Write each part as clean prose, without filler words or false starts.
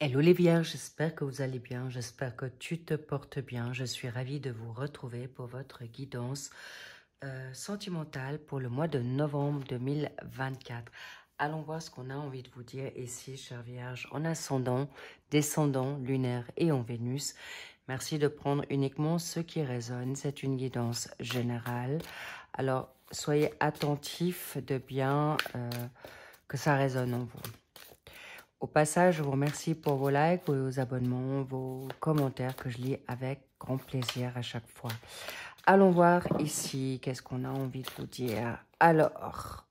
Hello les vierges, j'espère que vous allez bien, j'espère que tu te portes bien. Je suis ravie de vous retrouver pour votre guidance sentimentale pour le mois de novembre 2024. Allons voir ce qu'on a envie de vous dire ici, chère vierge, en ascendant, descendant, lunaire et en Vénus. Merci de prendre uniquement ce qui résonne. C'est une guidance générale. Alors, soyez attentifs de bien que ça résonne en vous. Au passage, je vous remercie pour vos likes, vos abonnements, vos commentaires que je lis avec grand plaisir à chaque fois. Allons voir ici, qu'est-ce qu'on a envie de vous dire. Alors,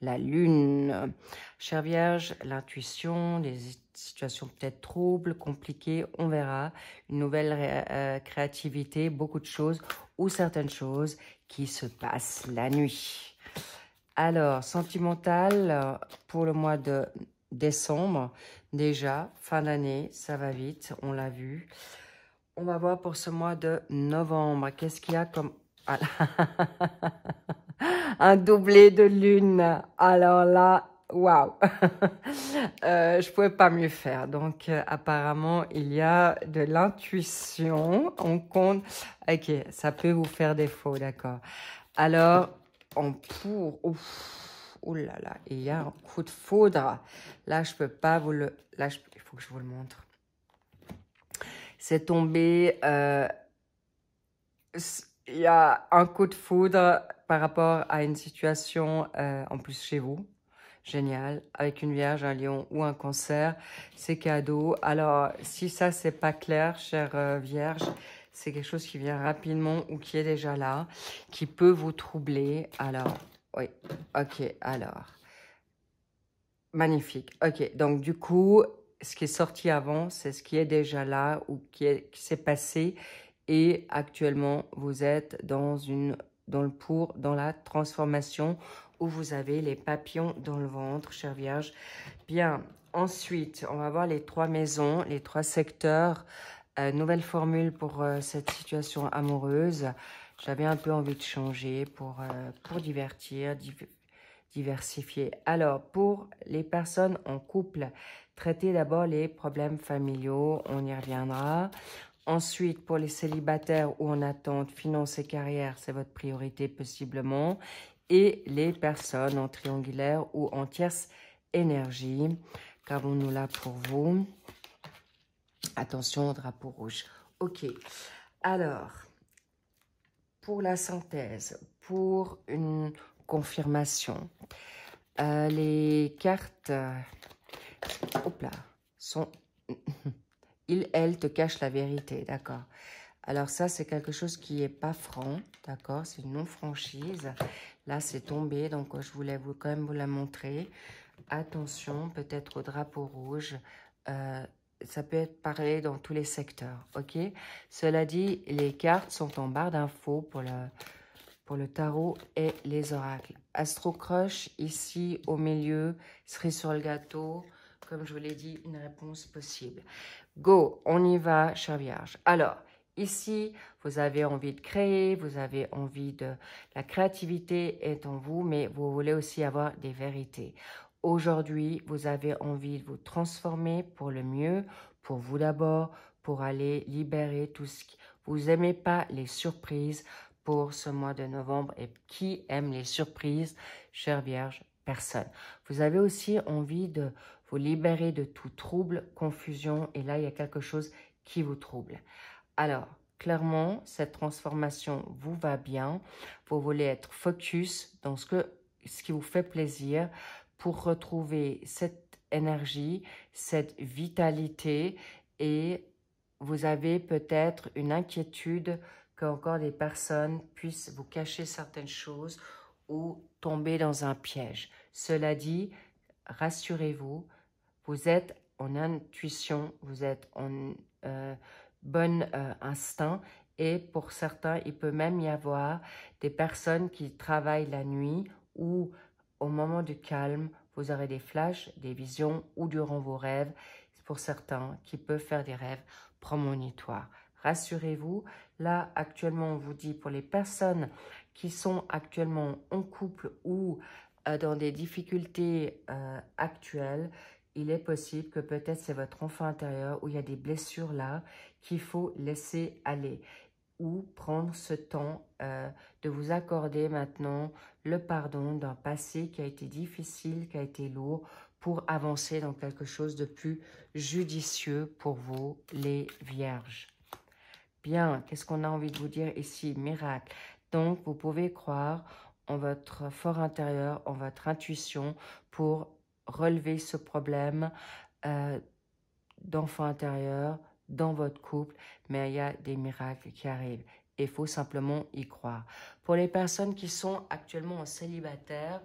la lune. Chère Vierge, l'intuition, des situations peut-être troubles, compliquées, on verra. Une nouvelle créativité, beaucoup de choses ou certaines choses qui se passent la nuit. Alors, sentimental, pour le mois de décembre, déjà, fin d'année, ça va vite, on l'a vu. On va voir pour ce mois de novembre, qu'est-ce qu'il y a comme... Ah, un doublé de lune, alors là, waouh. Je pouvais pas mieux faire, donc apparemment, il y a de l'intuition, on compte... Ok, ça peut vous faire défaut, d'accord. Alors, en pour... Oh là là, il y a un coup de foudre. Là, je peux pas vous le... Là, il faut que je vous le montre. C'est tombé... il y a un coup de foudre par rapport à une situation, en plus chez vous. Génial. Avec une vierge, un lion ou un cancer. C'est cadeau. Alors, si ça, c'est pas clair, chère vierge, c'est quelque chose qui vient rapidement ou qui est déjà là, qui peut vous troubler. Alors, oui. Ok, alors. Magnifique. Ok, donc du coup, ce qui est sorti avant, c'est ce qui est déjà là ou qui s'est passé. Et actuellement, vous êtes dans la transformation où vous avez les papillons dans le ventre, chère Vierge. Bien, ensuite, on va voir les 3 maisons, les 3 secteurs. Nouvelle formule pour cette situation amoureuse. J'avais un peu envie de changer pour divertir, diversifier. Alors, pour les personnes en couple, traitez d'abord les problèmes familiaux, on y reviendra. Ensuite, pour les célibataires ou en attente, finances et carrière, c'est votre priorité possiblement. Et les personnes en triangulaire ou en tierce énergie, qu'avons-nous là pour vous? Attention au drapeau rouge. Ok, alors, pour la synthèse, pour une confirmation, les cartes, hop là, sont... Elle te cache la vérité, d'accord. Alors ça, c'est quelque chose qui n'est pas franc, d'accord. C'est une non-franchise. Là, c'est tombé, donc je voulais quand même vous la montrer. Attention, peut-être au drapeau rouge. Ça peut être pareil dans tous les secteurs, ok. Cela dit, les cartes sont en barre d'infos pour le tarot et les oracles. Astro Crush, ici au milieu, cerise sur le gâteau. Comme je vous l'ai dit, une réponse possible. Go, on y va, chère Vierge. Alors, ici, vous avez envie de créer, vous avez envie de... La créativité est en vous, mais vous voulez aussi avoir des vérités. Aujourd'hui, vous avez envie de vous transformer pour le mieux, pour vous d'abord, pour aller libérer tout ce qui... Vous n'aimez pas les surprises pour ce mois de novembre. Et qui aime les surprises, chère Vierge? Personne. Vous avez aussi envie de vous libérer de tout trouble, confusion. Et là, il y a quelque chose qui vous trouble. Alors, clairement, cette transformation vous va bien. Vous voulez être focus dans ce qui vous fait plaisir pour retrouver cette énergie, cette vitalité. Et vous avez peut-être une inquiétude qu'encore des personnes puissent vous cacher certaines choses ou tomber dans un piège. Cela dit, rassurez-vous, vous êtes en intuition, vous êtes en bon instinct et pour certains, il peut même y avoir des personnes qui travaillent la nuit ou au moment du calme, vous aurez des flashs, des visions ou durant vos rêves. Pour certains qui peuvent faire des rêves prémonitoires. Rassurez-vous, là actuellement on vous dit pour les personnes qui sont actuellement en couple ou dans des difficultés actuelles, il est possible que peut-être c'est votre enfant intérieur où il y a des blessures là qu'il faut laisser aller ou prendre ce temps de vous accorder maintenant le pardon d'un passé qui a été difficile, qui a été lourd, pour avancer dans quelque chose de plus judicieux pour vous, les vierges. Bien, qu'est-ce qu'on a envie de vous dire ici? Miracle. Donc, vous pouvez croire en votre fort intérieur, en votre intuition pour relever ce problème d'enfant intérieur dans votre couple, mais il y a des miracles qui arrivent. Il faut simplement y croire. Pour les personnes qui sont actuellement en célibataire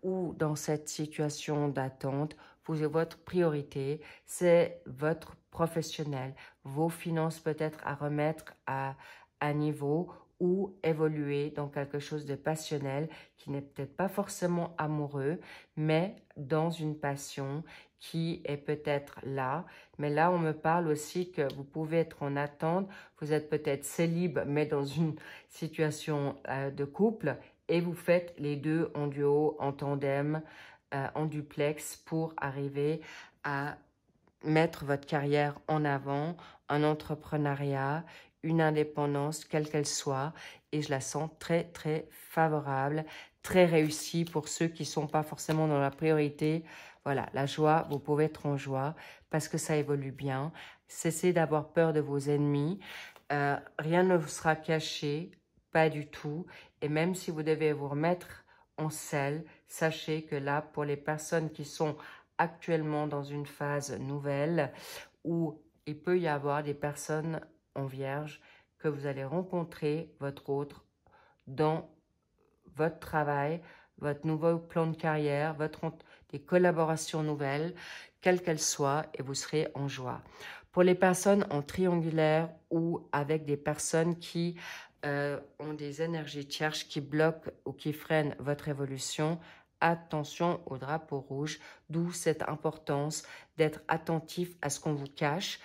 ou dans cette situation d'attente, votre priorité, c'est votre professionnel, vos finances peut-être à remettre à niveau ou évoluer dans quelque chose de passionnel qui n'est peut-être pas forcément amoureux, mais dans une passion qui est peut-être là. Mais là, on me parle aussi que vous pouvez être en attente, vous êtes peut-être célib, mais dans une situation de couple, et vous faites les deux en duo, en tandem, en duplex pour arriver à mettre votre carrière en avant, un entrepreneuriat, une indépendance, quelle qu'elle soit, et je la sens très, très favorable, très réussie pour ceux qui ne sont pas forcément dans la priorité. Voilà, la joie, vous pouvez être en joie parce que ça évolue bien. Cessez d'avoir peur de vos ennemis. Rien ne vous sera caché, pas du tout. Et même si vous devez vous remettre en selle, sachez que là, pour les personnes qui sont actuellement dans une phase nouvelle où il peut y avoir des personnes en vierge que vous allez rencontrer, votre autre, dans votre travail, votre nouveau plan de carrière, des collaborations nouvelles, quelles qu'elles soient, et vous serez en joie. Pour les personnes en triangulaire ou avec des personnes qui ont des énergies tierces qui bloquent ou qui freinent votre évolution, attention au drapeau rouge, d'où cette importance d'être attentif à ce qu'on vous cache,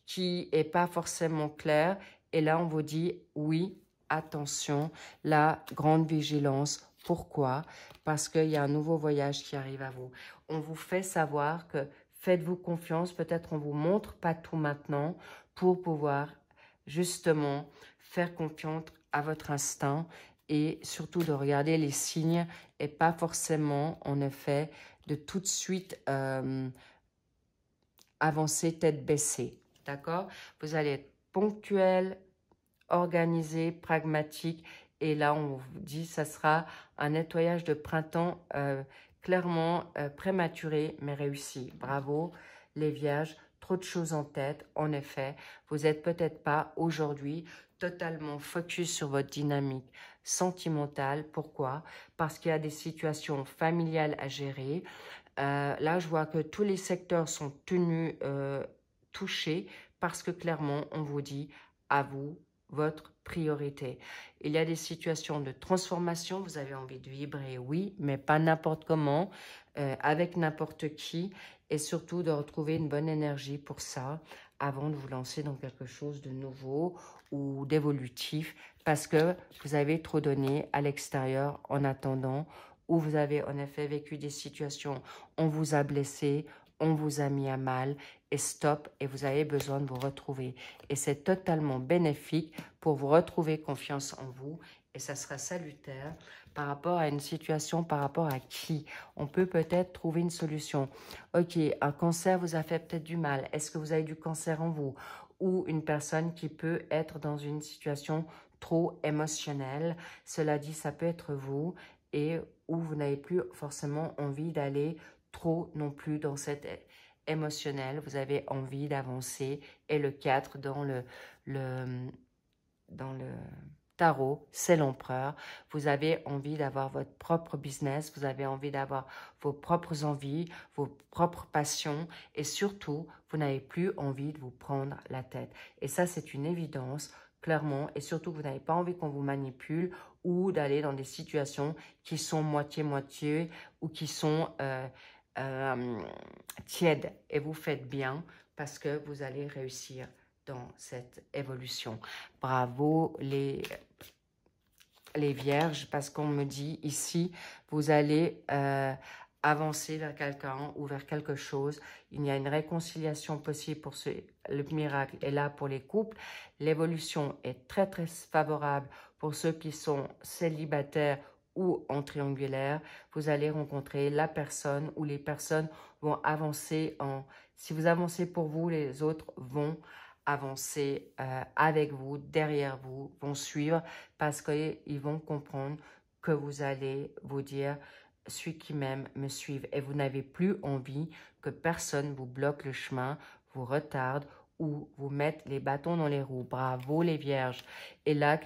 qui n'est pas forcément clair. Et là, on vous dit, oui, attention, la grande vigilance. Pourquoi? Parce qu'il y a un nouveau voyage qui arrive à vous. On vous fait savoir que faites-vous confiance. Peut-être on vous montre pas tout maintenant pour pouvoir justement faire confiance à votre instinct et surtout de regarder les signes et pas forcément, en effet, de tout de suite avancer tête baissée. D'accord? Vous allez être ponctuel, organisé, pragmatique. Et là, on vous dit, ça sera un nettoyage de printemps clairement prématuré, mais réussi. Bravo, les vierges. Trop de choses en tête. En effet, vous n'êtes peut-être pas aujourd'hui totalement focus sur votre dynamique sentimentale. Pourquoi? Parce qu'il y a des situations familiales à gérer. Là, je vois que tous les secteurs sont tenus, touchés, parce que clairement, on vous dit à vous, votre priorité. Il y a des situations de transformation, vous avez envie de vibrer, oui, mais pas n'importe comment, avec n'importe qui, et surtout de retrouver une bonne énergie pour ça, avant de vous lancer dans quelque chose de nouveau ou d'évolutif, parce que vous avez trop donné à l'extérieur en attendant, où vous avez en effet vécu des situations, on vous a blessé, on vous a mis à mal, et stop, et vous avez besoin de vous retrouver. Et c'est totalement bénéfique pour vous retrouver confiance en vous, et ça sera salutaire par rapport à une situation, par rapport à qui on peut peut-être trouver une solution. Ok, un cancer vous a fait peut-être du mal. Est-ce que vous avez du cancer en vous? Ou une personne qui peut être dans une situation trop émotionnelle. Cela dit, ça peut être vous, et où vous n'avez plus forcément envie d'aller trop non plus dans cette émotionnel, vous avez envie d'avancer. Et le 4 dans le tarot, c'est l'empereur. Vous avez envie d'avoir votre propre business, vous avez envie d'avoir vos propres envies, vos propres passions, et surtout, vous n'avez plus envie de vous prendre la tête. Et ça, c'est une évidence, clairement, et surtout, vous n'avez pas envie qu'on vous manipule ou d'aller dans des situations qui sont moitié-moitié ou qui sont tièdes. Et vous faites bien parce que vous allez réussir dans cette évolution. Bravo les vierges, parce qu'on me dit ici, vous allez avancer vers quelqu'un ou vers quelque chose. Il y a une réconciliation possible pour le miracle est là pour les couples. L'évolution est très très favorable pour ceux qui sont célibataires ou en triangulaire. Vous allez rencontrer la personne ou les personnes vont avancer si vous avancez pour vous, les autres vont avancer avec vous, derrière vous, vont suivre parce qu'ils vont comprendre que vous allez vous dire celui qui m'aime me suive et vous n'avez plus envie que personne vous bloque le chemin, vous retarde ou vous mette les bâtons dans les roues. Bravo les vierges. Et là,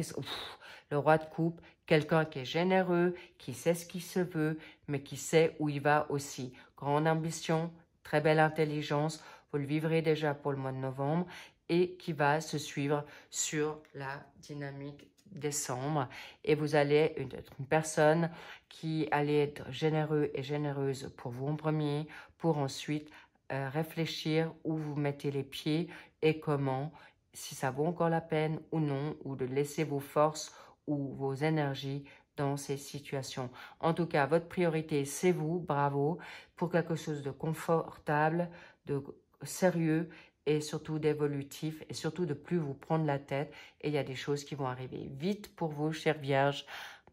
le roi de coupe, quelqu'un qui est généreux, qui sait ce qu'il se veut, mais qui sait où il va aussi. Grande ambition, très belle intelligence, vous le vivrez déjà pour le mois de novembre et qui va se suivre sur la dynamique décembre et vous allez être une personne qui allait être généreux et généreuse pour vous en premier, pour ensuite réfléchir où vous mettez les pieds et comment, si ça vaut encore la peine ou non, ou de laisser vos forces ou vos énergies dans ces situations. En tout cas, votre priorité, c'est vous, bravo, pour quelque chose de confortable, de sérieux et surtout d'évolutif et surtout de plus vous prendre la tête et il y a des choses qui vont arriver vite pour vous, chère Vierge,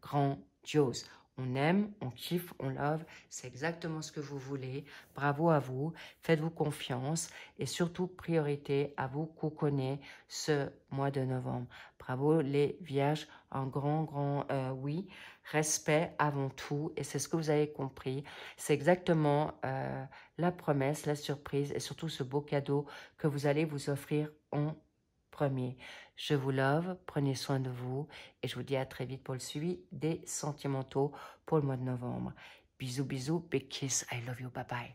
grandiose. On aime, on kiffe, on love, c'est exactement ce que vous voulez. Bravo à vous, faites-vous confiance et surtout priorité à vous couconner ce mois de novembre. Bravo les Vierges, un grand oui. Respect avant tout et c'est ce que vous avez compris. C'est exactement la promesse, la surprise et surtout ce beau cadeau que vous allez vous offrir en premier. Je vous love, prenez soin de vous et je vous dis à très vite pour le suivi des sentimentaux pour le mois de novembre. Bisous, bisous, big kiss, I love you, bye bye.